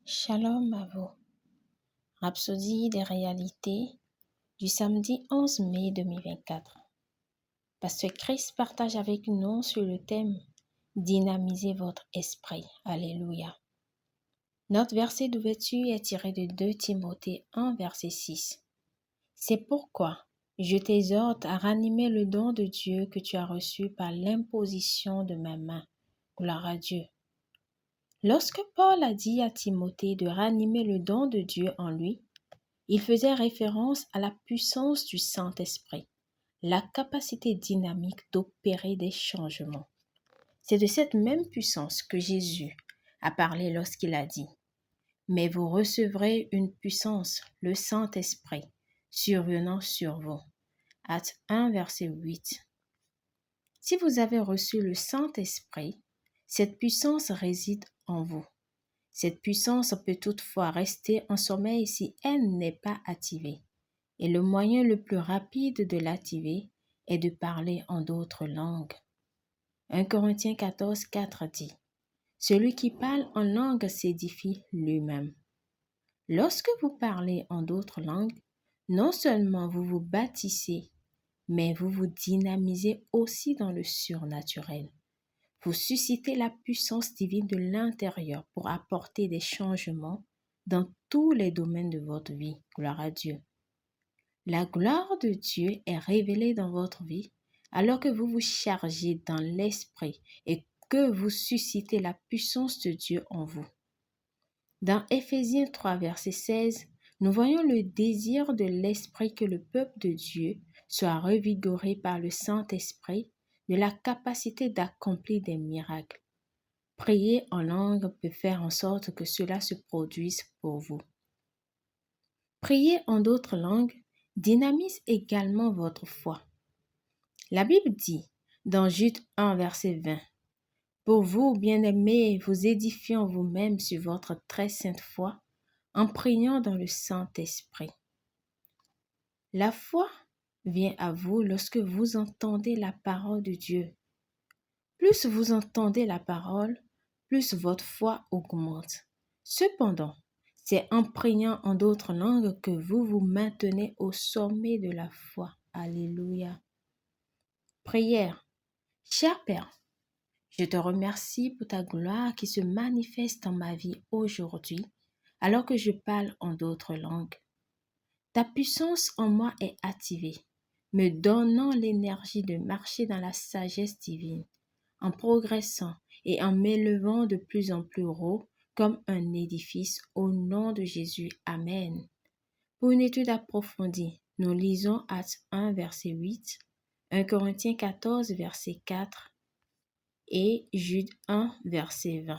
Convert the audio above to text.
Shalom à vous. Rhapsodie des réalités du samedi 11 mai 2024. Pasteur Chris partage avec nous sur le thème « Dynamisez votre esprit ». Alléluia. Notre verset d'ouverture est tiré de 2 Timothée 1, verset 6. C'est pourquoi je t'exhorte à ranimer le don de Dieu que tu as reçu par l'imposition de ma main. Gloire à Dieu. Lorsque Paul a dit à Timothée de ranimer le don de Dieu en lui, il faisait référence à la puissance du Saint-Esprit, la capacité dynamique d'opérer des changements. C'est de cette même puissance que Jésus a parlé lorsqu'il a dit « Mais vous recevrez une puissance, le Saint-Esprit, survenant sur vous. » Actes 1, verset 8. Si vous avez reçu le Saint-Esprit, cette puissance réside en vous. Cette puissance peut toutefois rester en sommeil si elle n'est pas activée. Et le moyen le plus rapide de l'activer est de parler en d'autres langues. 1 Corinthiens 14, 4 dit « Celui qui parle en langue s'édifie lui-même. » Lorsque vous parlez en d'autres langues, non seulement vous vous bâtissez, mais vous vous dynamisez aussi dans le surnaturel. Vous suscitez la puissance divine de l'intérieur pour apporter des changements dans tous les domaines de votre vie. Gloire à Dieu. La gloire de Dieu est révélée dans votre vie alors que vous vous chargez dans l'esprit et que vous suscitez la puissance de Dieu en vous. Dans Éphésiens 3, verset 16, nous voyons le désir de l'esprit que le peuple de Dieu soit revigoré par le Saint-Esprit de la capacité d'accomplir des miracles. Prier en langue peut faire en sorte que cela se produise pour vous. Prier en d'autres langues dynamise également votre foi. La Bible dit dans Jude 1, verset 20, « Pour vous, bien-aimés, vous édifiant vous-même sur votre très sainte foi, en priant dans le Saint-Esprit. » La foi vient à vous lorsque vous entendez la parole de Dieu. Plus vous entendez la parole, plus votre foi augmente. Cependant, c'est en priant en d'autres langues que vous vous maintenez au sommet de la foi. Alléluia. Prière. Cher Père, je te remercie pour ta gloire qui se manifeste dans ma vie aujourd'hui alors que je parle en d'autres langues. Ta puissance en moi est activée, me donnant l'énergie de marcher dans la sagesse divine, en progressant et en m'élevant de plus en plus haut comme un édifice au nom de Jésus. Amen. Pour une étude approfondie, nous lisons Actes 1, verset 8, 1 Corinthiens 14, verset 4 et Jude 1, verset 20.